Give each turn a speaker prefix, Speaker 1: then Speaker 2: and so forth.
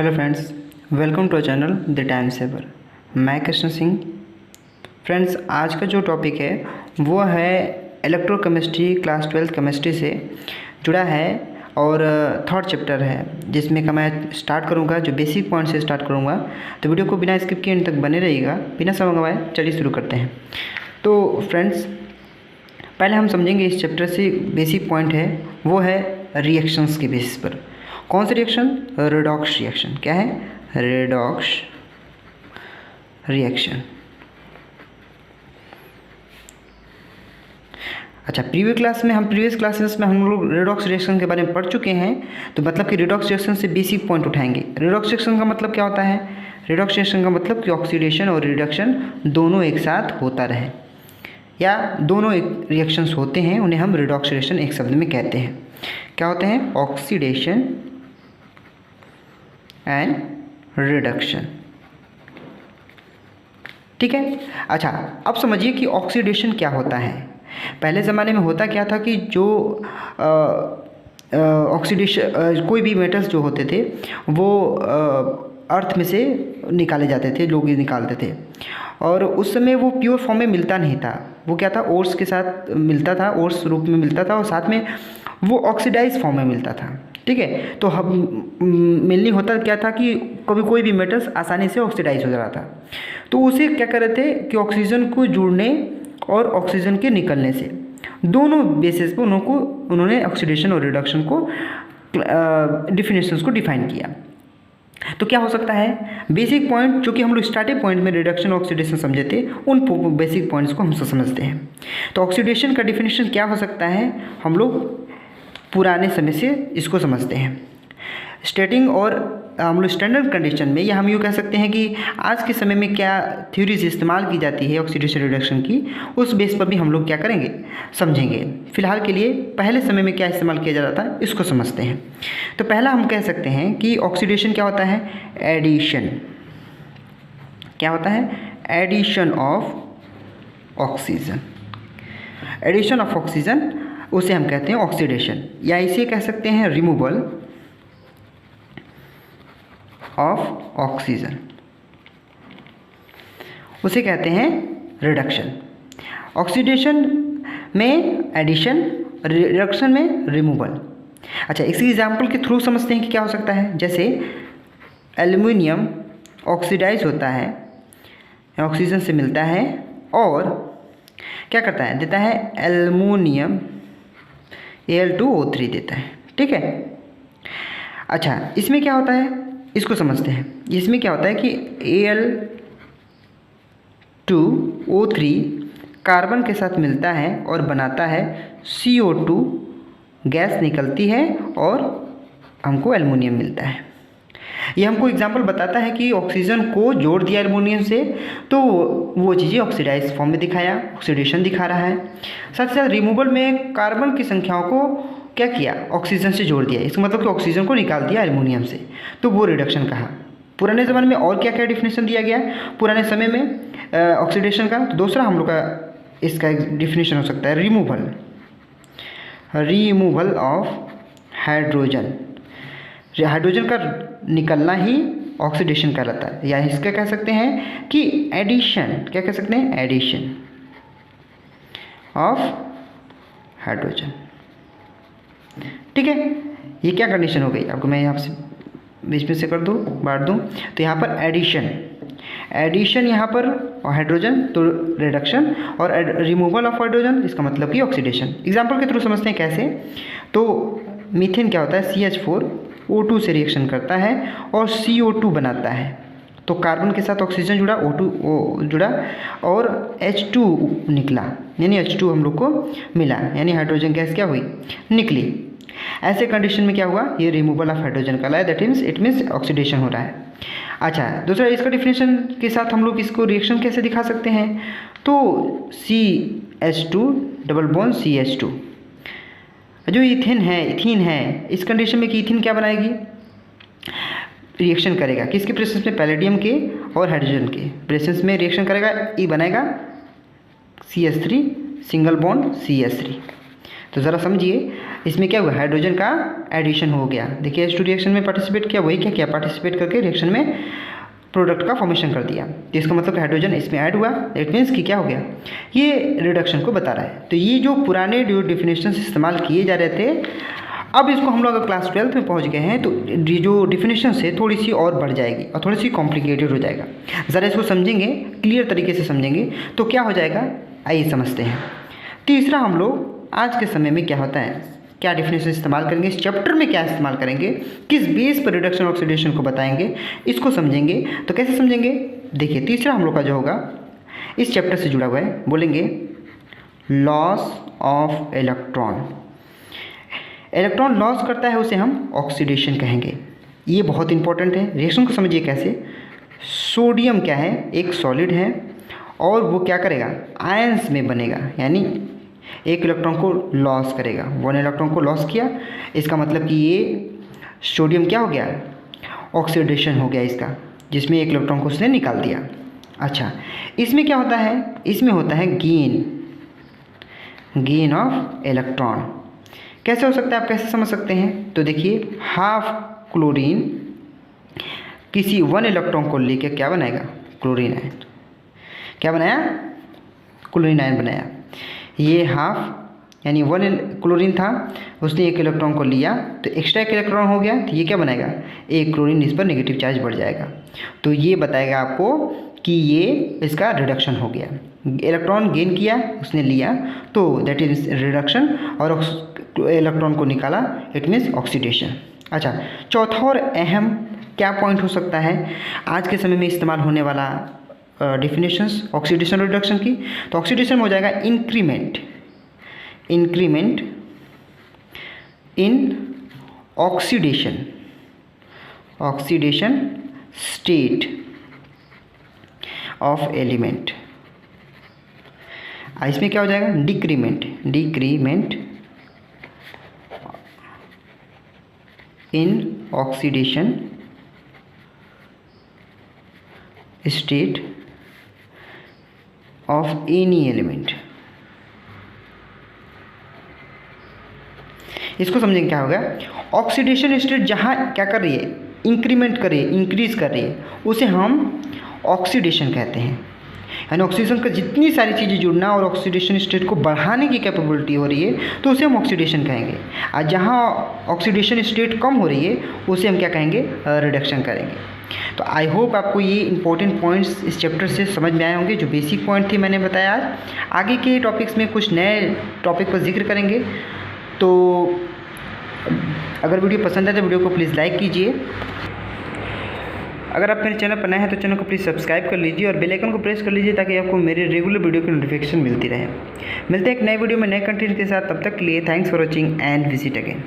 Speaker 1: Hello friends, welcome to channel the time saver. मैं Krishna Singh. Friends, आज का जो टॉपिक है वो है इलेक्ट्रोकेमिस्ट्री, क्लास 12 केमिस्ट्री से जुड़ा है और थर्ड चैप्टर है, जिसमें का मैं स्टार्ट करूंगा, जो बेसिक पॉइंट से स्टार्ट करूंगा। तो वीडियो को बिना स्किप किए अंत तक बने रहिएगा। बिना समय गंवाए चलिए शुरू करते हैं। तो फ्रेंड्स, पहले हम समझेंगे इस चैप्टर से बेसिक पॉइंट है वो है रिएक्शंस के बेसिस पर। कौन सा रिएक्शन? Redox reaction. क्या है? Redox reaction. अच्छा, प्रीवियस क्लासेस में हम लोग रेडॉक्स रिएक्शन के बारे में पढ़ चुके हैं। तो मतलब कि रेडॉक्स रिएक्शन से बेसिक पॉइंट उठाएंगे। रेडॉक्स रिएक्शन का मतलब क्या होता है? रेडॉक्स रिएक्शन का मतलब कि ऑक्सीडेशन और रिडक्शन दोनों एक साथ होता रहे, या दोनों एक रिएक्शंस होते हैं, उन्हें हम रेडॉक्स रिएक्शन एक शब्द में कहते हैं। क्या होते हैं? Oxidation and reduction. ठीक है। अच्छा, अब समझिए कि ऑक्सीडेशन क्या होता है। पहले ज़माने में होता क्या था कि जो ऑक्सीडेशन कोई भी मेटल्स जो होते थे वो अर्थ में से निकाले जाते थे, लोग निकालते थे, और उस समय वो प्योर फॉर्म में मिलता नहीं था। वो क्या था? ओर्स के साथ मिलता था, ओर्स रूप में मिलता था, और साथ में वो ऑक्सीडाइज फॉर्म में मिलता था। ठीक है। तो हम मेनली होता क्या था कि कभी कोई भी मेटल्स आसानी से ऑक्सीडाइज हो जा रहा था, तो उसे क्या कर रहे थे कि ऑक्सीजन को जुड़ने और ऑक्सीजन के निकलने से, दोनों बेसिस पर उन्होंने ऑक्सीडेशन और रिडक्शन को डिफिनेशंस को डिफाइन किया। तो क्या हो सकता है? बेसिक पॉइंट जो कि हम लोग स्टार्टिंग पॉइंट में रिडक्शन ऑक्सीडेशन समझे थे, उन बेसिक पॉइंट्स को हम समझते हैं। तो ऑक्सीडेशन का डिफिनेशन क्या हो सकता है? हम लोग पुराने समय से इसको समझते हैं। स्टेटिंग और हम लोग स्टैंडर्ड कंडीशन में, या हम यूँ कह सकते हैं कि आज के समय में क्या थ्योरीज इस्तेमाल की जाती है ऑक्सीडेशन रिडक्शन की, उस बेस पर भी हम लोग क्या करेंगे, समझेंगे। फिलहाल के लिए पहले समय में क्या इस्तेमाल किया जा रहा था इसको समझते हैं। तो पहला हम कह सकते हैं कि ऑक्सीडेशन क्या होता है? एडिशन। क्या होता है? Addition of oxygen. Addition of oxygen, उसे हम कहते हैं ऑक्सीडेशन, या इसे कह सकते हैं रिमूवल ऑफ ऑक्सीजन, उसे कहते हैं रिडक्शन। ऑक्सीडेशन में एडिशन, रिडक्शन में रिमूवल। अच्छा, इसी एग्जाम्पल के थ्रू समझते हैं कि क्या हो सकता है। जैसे एल्युमिनियम ऑक्सीडाइज होता है, ऑक्सीजन से मिलता है और क्या करता है? देता है एल्युमिनियम Al2O3 देता है। ठीक है। अच्छा, इसमें क्या होता है इसको समझते हैं। इसमें क्या होता है कि Al2O3 कार्बन के साथ मिलता है और बनाता है CO2, गैस निकलती है और हमको एल्युमिनियम मिलता है। ये हमको एग्जाम्पल बताता है कि ऑक्सीजन को जोड़ दिया एल्युमिनियम से, तो वो चीज़ें ऑक्सीडाइज फॉर्म में दिखाया, ऑक्सीडेशन दिखा रहा है। साथ ही साथ रिमूवल में कार्बन की संख्याओं को क्या किया? ऑक्सीजन से जोड़ दिया। इसका मतलब कि ऑक्सीजन को निकाल दिया एल्युमिनियम से, तो वो रिडक्शन कहा। पुराने ज़माने में और क्या क्या डिफिनेशन दिया गया पुराने समय में ऑक्सीडेशन का? तो दूसरा हम लोग का इसका डिफिनेशन हो सकता है रिमूवल ऑफ हाइड्रोजन। हाइड्रोजन का निकलना ही ऑक्सीडेशन कहलाता है, या इसका कह सकते हैं कि एडिशन। क्या कह सकते हैं? Addition of hydrogen. ठीक है। ये क्या कंडीशन हो गई? आपको मैं यहाँ से बीच में से कर दूँ, बांट दूँ, तो यहाँ पर एडिशन यहाँ पर, और हाइड्रोजन तो रिडक्शन, और रिमूवल ऑफ हाइड्रोजन इसका मतलब कि ऑक्सीडेशन। एग्जाम्पल के थ्रू समझते हैं कैसे। तो मीथेन क्या होता है? CH4O2 से रिएक्शन करता है और CO2 बनाता है। तो कार्बन के साथ ऑक्सीजन जुड़ा, O2 जुड़ा और H2 निकला, यानी H2 हम लोग को मिला, यानी हाइड्रोजन गैस क्या हुई? निकली। ऐसे कंडीशन में क्या हुआ? ये रिमूवल ऑफ हाइड्रोजन कहलाया। That means it means oxidation हो रहा है। अच्छा, दूसरा इसका डिफिनेशन के साथ हम लोग इसको रिएक्शन कैसे दिखा सकते हैं? तो CH2 डबल बॉन्ड CH2, जो इथेन है, इस कंडीशन में कि इथेन क्या बनाएगी? रिएक्शन करेगा किसके प्रेजेंस में? पैलेडियम के और हाइड्रोजन के प्रेजेंस में रिएक्शन करेगा। ई बनाएगा CH3 सिंगल बॉन्ड CH3। तो ज़रा समझिए, इसमें क्या हुआ, हाइड्रोजन का एडिशन हो गया। देखिए H2 रिएक्शन में पार्टिसिपेट किया, वही क्या किया, पार्टिसिपेट करके रिएक्शन में प्रोडक्ट का फॉर्मेशन कर दिया। तो इसका मतलब हाइड्रोजन इसमें ऐड हुआ, इट मीन्स कि क्या हो गया, ये रिडक्शन को बता रहा है। तो ये जो पुराने जो डिफिनेशंस इस्तेमाल किए जा रहे थे, अब इसको हम लोग अगर क्लास 12 में पहुंच गए हैं तो ये जो डिफिनेशन है थोड़ी सी और बढ़ जाएगी और थोड़ी सी कॉम्प्लिकेटेड हो जाएगा। ज़रा इसको समझेंगे, क्लियर तरीके से समझेंगे तो क्या हो जाएगा, आइए समझते हैं। तीसरा हम लोग आज के समय में क्या होता है, क्या डिफिनेशन इस्तेमाल करेंगे, इस चैप्टर में क्या इस्तेमाल करेंगे, किस बेस पर रिडक्शन ऑक्सीडेशन को बताएंगे, इसको समझेंगे। तो कैसे समझेंगे, देखिए तीसरा हम लोग का जो होगा इस चैप्टर से जुड़ा हुआ है, बोलेंगे loss of electron. Electron loss करता है उसे हम ऑक्सीडेशन कहेंगे। ये बहुत इंपॉर्टेंट है, रिएक्शन को समझिए कैसे। सोडियम क्या है, एक सॉलिड है और वो क्या करेगा, आयंस में बनेगा, यानी एक इलेक्ट्रॉन को लॉस करेगा, 1 इलेक्ट्रॉन को लॉस किया, इसका मतलब कि ये सोडियम क्या हो गया, ऑक्सीडेशन हो गया इसका, जिसमें एक इलेक्ट्रॉन को उसने निकाल दिया। अच्छा, इसमें क्या होता है, इसमें होता है गेन ऑफ इलेक्ट्रॉन। कैसे हो सकता है, आप कैसे समझ सकते हैं, तो देखिए हाफ क्लोरीन किसी 1 इलेक्ट्रॉन को लेके क्या बनाएगा, क्लोरीन आयन। क्या बनाया, क्लोरीन आयन बनाया। ये हाफ यानी 1 क्लोरीन था, उसने एक इलेक्ट्रॉन को लिया तो एक्स्ट्रा एक इलेक्ट्रॉन हो गया, तो ये क्या बनाएगा, एक क्लोरीन, इस पर नेगेटिव चार्ज बढ़ जाएगा। तो ये बताएगा आपको कि ये इसका रिडक्शन हो गया। इलेक्ट्रॉन गेन किया, उसने लिया, तो दैट इज रिडक्शन, और इलेक्ट्रॉन को निकाला, इट मीन्स ऑक्सीडेशन। अच्छा, चौथा और अहम क्या पॉइंट हो सकता है आज के समय में इस्तेमाल होने वाला डिफिनेशंस ऑक्सीडेशन और रिडक्शन की, तो ऑक्सीडेशन में हो जाएगा increment in oxidation state of element. इसमें क्या हो जाएगा, decrement in oxidation state of any element. इसको समझेंगे क्या होगा, ऑक्सीडेशन स्टेट जहाँ क्या कर रही है, इंक्रीमेंट कर रही है, इंक्रीज कर रही है, उसे हम ऑक्सीडेशन कहते हैं। यानी ऑक्सीजन का जितनी सारी चीज़ें जुड़ना और ऑक्सीडेशन स्टेट को बढ़ाने की कैपेबिलिटी हो रही है तो उसे हम ऑक्सीडेशन कहेंगे। और जहाँ ऑक्सीडेशन स्टेट कम हो रही है उसे हम क्या कहेंगे, रिडक्शन करेंगे। तो आई होप आपको ये इंपॉर्टेंट पॉइंट्स इस चैप्टर से समझ में आए होंगे, जो बेसिक पॉइंट थे मैंने बताया। आज आगे के टॉपिक्स में कुछ नए टॉपिक पर जिक्र करेंगे। तो अगर वीडियो पसंद है तो वीडियो को प्लीज़ लाइक कीजिए। अगर आप मेरे चैनल पर नए हैं तो चैनल को प्लीज़ सब्सक्राइब कर लीजिए और बेल आइकन को प्रेस कर लीजिए ताकि आपको मेरे रेगुलर वीडियो की नोटिफिकेशन मिलती रहे। मिलते हैं एक नए वीडियो में नए कंटेंट के साथ, तब तक के लिए thanks for watching and visit again.